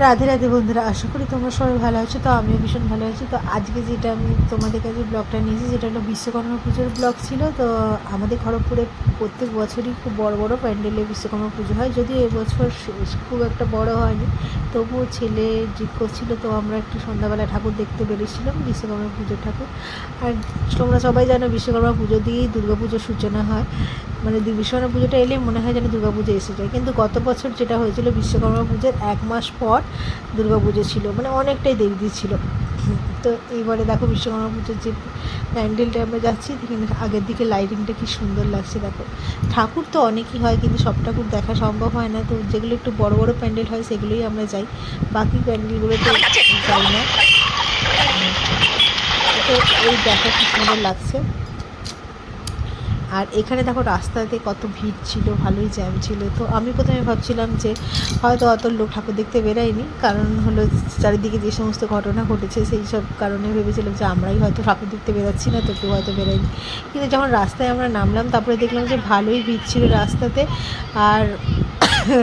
রাধে রাধে বন্ধুরা, আশা করি তোমরা সবাই ভালো আছো। তো আমিও ভীষণ ভালো আছি। তো আজকে যেটা আমি তোমাদের কাছে ব্লগটা নিয়েছি, যেটা হলো বিশ্বকর্মা পুজোর ব্লগ ছিল। তো আমাদের খড়গপুরে প্রত্যেক বছরই খুব বড় বড় প্যান্ডেলে বিশ্বকর্মা পুজো হয়, যদিও এবছর খুব একটা বড় হয়নি, তবুও ছেলে জিদ করছিল। তো আমরা একটু সন্ধ্যাবেলা ঠাকুর দেখতে বেরিয়েছিলাম, বিশ্বকর্মা পুজোর ঠাকুর। আর তোমরা সবাই জানো বিশ্বকর্মা পুজো দিয়েই দুর্গা পুজোর সূচনা হয়। মানে বিশ্বকর্মা পুজোটা এলেই মনে হয় যেন দুর্গা পুজো এসে যায়। কিন্তু গত বছর যেটা হয়েছিল, বিশ্বকর্মা পুজোর 1 মাস পর দুর্গা পুজো ছিল, মানে অনেকটাই দেরি ছিল। তো এইবারে দেখো বিশ্বকর্মা পুজোর যে প্যান্ডেলটা আমরা যাচ্ছি, এখানে আগের দিকে লাইটিংটা কি সুন্দর লাগছে। দেখো ঠাকুর তো অনেকই হয়, কিন্তু সব ঠাকুর দেখা সম্ভব হয় না। তো যেগুলো একটু বড় বড় প্যান্ডেল হয় সেগুলোই আমরা যাই, বাকি প্যান্ডেলগুলোতে যাই না। তো এই দেখা কি সুন্দর লাগছে। আর এখানে দেখো রাস্তাতে কত ভিড় ছিল, ভালোই জ্যাম ছিল। তো আমি প্রথমে ভাবছিলাম যে হয়তো অত লোক ঠাকুর দেখতে বেরায়নি, কারণ হলো চারিদিকে যে সমস্ত ঘটনা ঘটেছে সেই সব কারণে ভেবেছিলাম যে আমরাই হয়তো ঠাকুর দেখতে বেরাচ্ছি না, তো কেউ হয়তো বেরায়নি। কিন্তু যখন রাস্তায় আমরা নামলাম, তারপরে দেখলাম যে ভালোই ভিড় ছিল রাস্তাতে, আর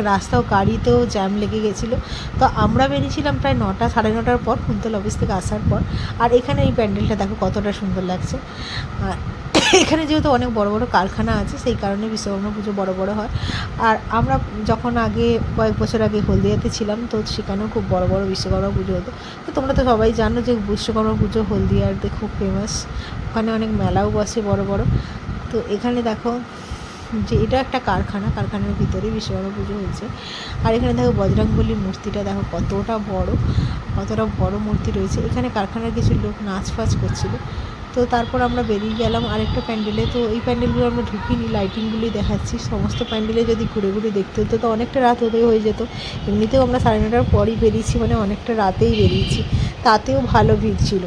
রাস্তাও গাড়িতেও জ্যাম লেগে গেছিলো। তো আমরা বেরিয়েছিলাম প্রায় 9টা সাড়ে 9টার পর, কুন্তল অফিস থেকে আসার পর। আর এখানে এই প্যান্ডেলটা দেখো কতটা সুন্দর লাগছে। এখানে যেহেতু অনেক বড় বড় কারখানা আছে, সেই কারণে বিশ্বকর্মা পুজো বড় বড় হয়। আর আমরা যখন আগে কয়েক বছর আগে হলদিয়াতে ছিলাম, তো সেখানেও খুব বড় বড় বিশ্বকর্মা পুজো হতো। তো তোমরা তো সবাই জানো যে বিশ্বকর্মা পুজো হলদিয়াতে খুব ফেমাস, ওখানে অনেক মেলাও বসে বড় বড়। তো এখানে দেখো যে এটা একটা কারখানার ভিতরে বিশ্বকর্মা পুজো হয়েছে। আর এখানে দেখো বজরংবলীর মূর্তিটা দেখো কতটা বড় মূর্তি রয়েছে। এখানে কারখানার কিছু লোক নাচ ফাচ করছিল। তো তারপর আমরা বেরিয়ে গেলাম আরেকটা প্যান্ডেলে। তো এই প্যান্ডেলগুলো আমরা ঢুকিনি, লাইটিংগুলোই দেখাচ্ছি। সমস্ত প্যান্ডেলে যদি ঘুরে ঘুরে দেখতে হতো তো অনেকটা রাত হয়ে যেত। এমনিতেও আমরা সাড়ে 9টার পরই বেরিয়েছি, মানে অনেকটা রাতেই বেরিয়েছি, তাতেও ভালো ভিড় ছিল।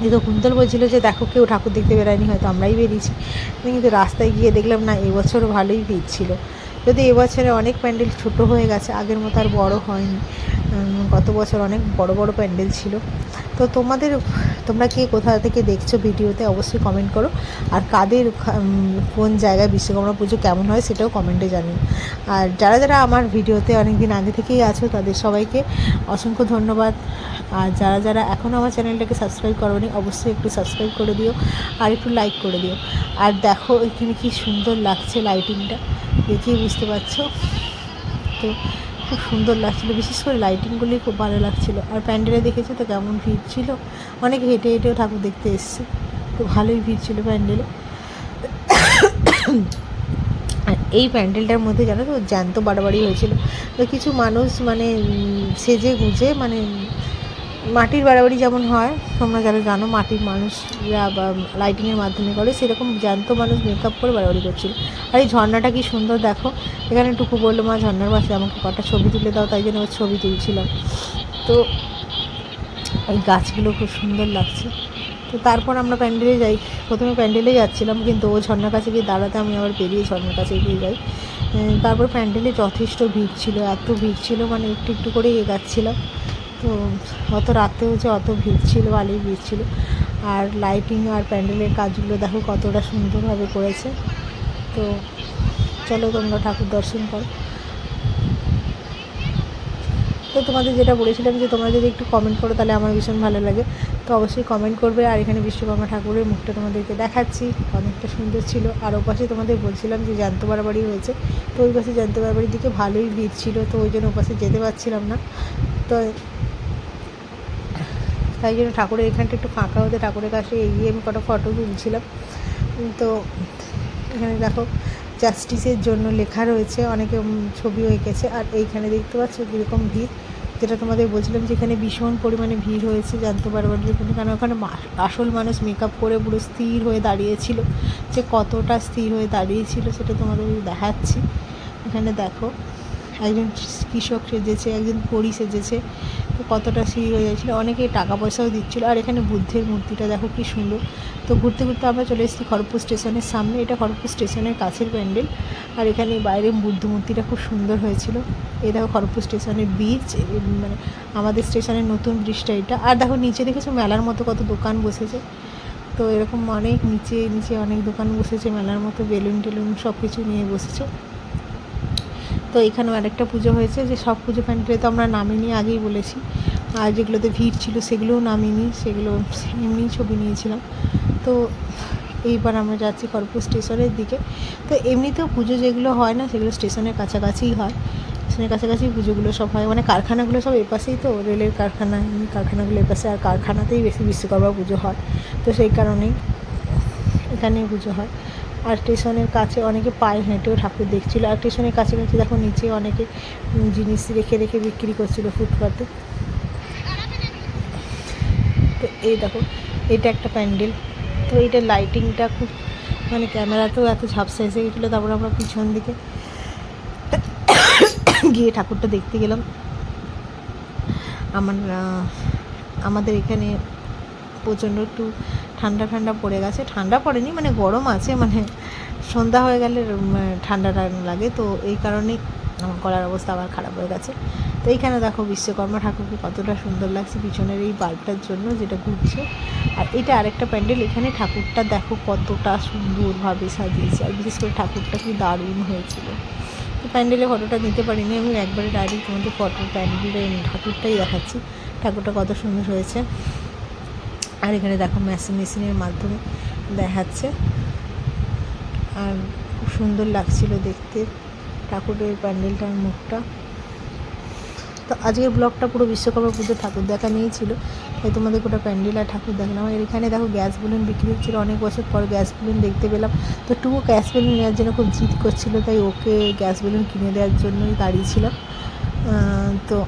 যেহেতু কুন্তল বলছিল যে দেখো কেউ ঠাকুর দেখতে বেরায়নি, হয়তো আমরাই বেরিয়েছি। কিন্তু রাস্তায় গিয়ে দেখলাম না, এবছরও ভালোই ভিড় ছিল। যদি এবছরে অনেক প্যান্ডেল ছোটো হয়ে গেছে, আগের মতো আর বড় হয়নি। গত বছর অনেক বড় বড় প্যান্ডেল ছিল। তো তোমরা কে কোথা থেকে দেখছো ভিডিওতে অবশ্যই কমেন্ট করো। আর কাদের কোন জায়গায় বিশ্বকর্মা পুজো কেমন হয় সেটাও কমেন্টে জানিও। আর যারা যারা আমার ভিডিওতে অনেক দিন আগে থেকেই আছো, তাদের সবাইকে অসংখ্য ধন্যবাদ। আর যারা যারা এখনও আমার চ্যানেলটাকে সাবস্ক্রাইব করোনি, অবশ্যই একটু সাবস্ক্রাইব করে দিও আর একটু লাইক করে দিও। আর দেখো এখানে কি সুন্দর লাগছে, লাইটিংটা দেখেই বুঝতে পারছো। তো খুব সুন্দর লাগছিলো, বিশেষ করে লাইটিংগুলি খুব ভালো লাগছিলো। আর প্যান্ডেলে দেখেছো তো কেমন ভিড় ছিল, অনেক হেঁটে হেঁটেও ঠাকুর দেখতে এসছে। তো ভালোই ভিড় ছিল প্যান্ডেলে। আর এই প্যান্ডেলটার মধ্যে জানো তো জ্যান্ত বাড়াবাড়ি হয়েছিল। তো কিছু মানুষ মানে সেজে গুজে, মানে মাটির বাড়াবাড়ি যেমন হয়, তোমরা যারা জানো মাটির মানুষরা বা লাইটিংয়ের মাধ্যমে করে, সেরকম জ্যান্ত মানুষ মেকআপ করে বাড়াবাড়ি করছিল। আর এই ঝর্ণাটা কি সুন্দর দেখো। এখানে টুকু বললো মা ঝর্ণার পাশে আমাকে কটা ছবি তুলে দাও, তাই জন্য ওর ছবি তুলছিলাম। তো এই গাছগুলো খুব সুন্দর লাগছে। তো তারপর আমরা প্যান্ডেলে যাই, প্রথমে প্যান্ডেলে যাচ্ছিলাম, কিন্তু ও ঝর্ণার কাছে গিয়ে দাঁড়াতে আমি আবার বেরিয়ে ঝর্ণার কাছে গিয়ে যাই। তারপর প্যান্ডেলে যথেষ্ট ভিড় ছিল, এত ভিড় ছিল মানে একটু একটু করে এগাচ্ছিলাম। তো অত রাতেও যে অত ভিড় ছিল, ভালোই ভিড় ছিল। আর লাইটিং আর প্যান্ডেলের কাজগুলো দেখো কতটা সুন্দরভাবে করেছে। তো চলো তোমরা ঠাকুর দর্শন করো। তো তোমাদের যেটা বলেছিলাম যে তোমরা যদি একটু কমেন্ট করো তাহলে আমার ভীষণ ভালো লাগে। তো অবশ্যই কমেন্ট করবে। আর এখানে বিশ্বকর্মা ঠাকুরের মুখটা তোমাদেরকে দেখাচ্ছি, অনেকটা সুন্দর ছিল। আর ওপাশে তোমাদের বলছিলাম যে জ্যান্ত বাড়াবাড়ি হয়েছে, তো ওই পাশে জ্যান্ত বাড়াবাড়ির দিকে ভালোই ভিড় ছিল, তো ওই জন্য ওপাশে যেতে পারছিলাম না। তো তাই জন্য ঠাকুরের এখানটা একটু ফাঁকা হতে ঠাকুরের কাছে এগিয়ে আমি কটা ফটো তুলছিলাম। তো এখানে দেখো জাস্টিসের জন্য লেখা রয়েছে, অনেকে ছবিও এঁকেছে। আর এইখানে দেখতে পাচ্ছ কীরকম ভিড়, যেটা তোমাদের বলছিলাম যে এখানে ভীষণ পরিমাণে ভিড় হয়েছে জ্যান্ত বাড়াবাড়ির এখানে। কারণ ওখানে আসল মানুষ মেকআপ করে পুরো স্থির হয়ে দাঁড়িয়েছিল, যে কতটা স্থির হয়ে দাঁড়িয়েছিল সেটা তোমাদের দেখাচ্ছি। এখানে দেখো একজন কৃষক সেজেছে, একজন পরী সেজেছে, তো কতটা স্থির হয়ে যাচ্ছিলো, অনেকে টাকা পয়সাও দিচ্ছিলো। আর এখানে বুদ্ধের মূর্তিটা দেখো কি সুন্দর। তো ঘুরতে ঘুরতে আমরা চলে এসেছি খড়গপুর স্টেশনের সামনে, এটা খড়গপুর স্টেশনের কাছের প্যান্ডেল। আর এখানে বাইরে বুদ্ধ মূর্তিটা খুব সুন্দর হয়েছিল। এই দেখো খড়গপুর স্টেশনের ব্রিজ, মানে আমাদের স্টেশনের নতুন ব্রিজটা এটা। আর দেখো নিচে দেখেছো মেলার মতো কত দোকান বসেছে। তো এরকম অনেক নিচে নিচে অনেক দোকান বসেছে মেলার মতো, বেলুন টেলুন সব কিছু নিয়ে বসেছে। তো এখানেও আরেকটা পুজো হয়েছে, যে সব পুজো প্যান্ডেলে তো আমরা নামিনি, আগেই বলেছি। আর যেগুলোতে ভিড় ছিল সেগুলোও নামিনি, সেগুলো এমনিই ছবি নিয়েছিলাম। তো এইবার আমরা যাচ্ছি খড়গপুর স্টেশনের দিকে। তো এমনিতেও পুজো যেগুলো হয় না সেগুলো স্টেশনের কাছাকাছিই হয়, স্টেশনের কাছাকাছি পুজোগুলো সব হয়, মানে কারখানাগুলো সব এপাশেই, তো রেলের কারখানা, এমনি কারখানাগুলো এপাশে, আর কারখানাতেই বেশি বিশ্বকর্মা পুজো হয়। তো সেই কারণেই এখানেই পুজো হয়। আর স্টেশনের কাছে অনেকে পায়ে হেঁটেও ঠাকুর দেখছিলো। আর স্টেশনের কাছাকাছি দেখো নিচে অনেকে জিনিস রেখে রেখে বিক্রি করছিলো ফুটপাতে। তো এই দেখো এটা একটা প্যান্ডেল। তো এইটার লাইটিংটা খুব, মানে ক্যামেরাতেও এত ঝাপসা এসে গেছিলো। তারপর আমরা পিছন দিকে গিয়ে ঠাকুরটা দেখতে গেলাম। আমাদের এখানে প্রচণ্ড একটু ঠান্ডা ঠান্ডা পড়ে গেছে, ঠান্ডা পড়েনি মানে গরম আছে, মানে সন্ধ্যা হয়ে গেলে ঠান্ডাটা লাগে, তো এই কারণেই আমার গলার অবস্থা আবার খারাপ হয়ে গেছে। তো এইখানে দেখো বিশ্বকর্মা ঠাকুরকে কতটা সুন্দর লাগছে পিছনের এই বাল্বটার জন্য যেটা ঘুরছে। আর এটা আরেকটা প্যান্ডেল, এখানে ঠাকুরটা দেখো কতটা সুন্দরভাবে সাজিয়েছে, আর বিশেষ করে ঠাকুরটা কি দারুণ হয়েছিল। তো প্যান্ডেলে ফটোটা নিতে পারিনি আমি, একবারে ডাইরেক্ট তোমাদের ফটো প্যান্ডেলের ঠাকুরটাই দেখাচ্ছি, ঠাকুরটা কত সুন্দর হয়েছে। আর এখানে দেখো মেশিনের মাধ্যমে দেখাচ্ছে, আর খুব সুন্দর লাগছিল দেখতে ঠাকুরের প্যান্ডেলটার মুখটা। তো আজকের ব্লগটা পুরো বিশ্বকর্মা পুজোর ঠাকুর দেখা নিয়েই ছিল, তাই তোমাদের গোটা প্যান্ডেল আর ঠাকুর দেখালাম। আর এখানে দেখো গ্যাস বেলুন বিক্রি হচ্ছিলো, অনেক বছর পর গ্যাস বেলুন দেখতে পেলাম। তো টুকু গ্যাস বেলুন নেওয়ার জন্য খুব জিদ করছিলো, তাই ওকে গ্যাস বেলুন কিনে দেওয়ার জন্যই দাঁড়িয়েছিলাম। তো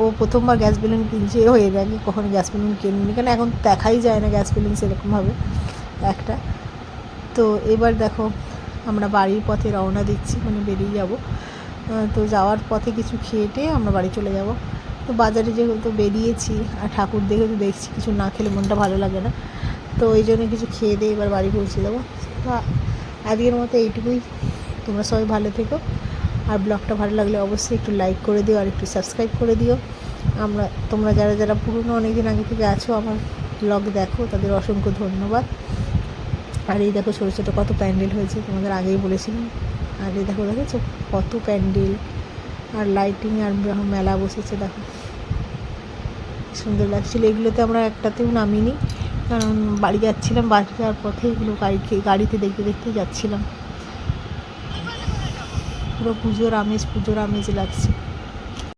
ও প্রথমবার গ্যাস বেলুন কিনছে, ও এর আগে কখনো গ্যাস বেলুন কেনেনি, কেন এখন দেখাই যায় না গ্যাস বেলুন সেরকমভাবে একটা। তো এবার দেখো আমরা বাড়ির পথে রওনা দিচ্ছি, মানে বেরিয়ে যাব। তো যাওয়ার পথে কিছু খেয়ে আমরা বাড়ি চলে যাব। তো বাজারে যেহেতু বেরিয়েছি আর ঠাকুর দেখে তো দেখছি, কিছু না খেলে মনটা ভালো লাগে না, তো ওই জন্য কিছু খেয়ে দিয়ে এবার বাড়ি পৌঁছে দেবো। তো আজকের মতো এইটুকুই, তোমরা সবাই ভালো থেকো। আর ব্লগটা ভালো লাগলে অবশ্যই একটু লাইক করে দিও আর একটু সাবস্ক্রাইব করে দিও। তোমরা যারা যারা পুরনো অনেক দিন আগে থেকে আছো আমার ব্লগ দেখো, তাদের অসংখ্য ধন্যবাদ। আর এই দেখো ছোটো ছোটো কত প্যান্ডেল হয়েছে, তোমাদের আগেই বলেছিলাম। আর এই দেখো দেখেছো কত প্যান্ডেল আর লাইটিং, আর মেলা বসেছে দেখো, সুন্দর লাগছিলো। এগুলোতে আমরা একটাতেও নামিনি, কারণ বাড়ি যাচ্ছিলাম, বাড়ি যাওয়ার পথে এগুলো গাড়িতে দেখতে দেখতে যাচ্ছিলাম। পুরো পুজোর আমেজ লাগছে।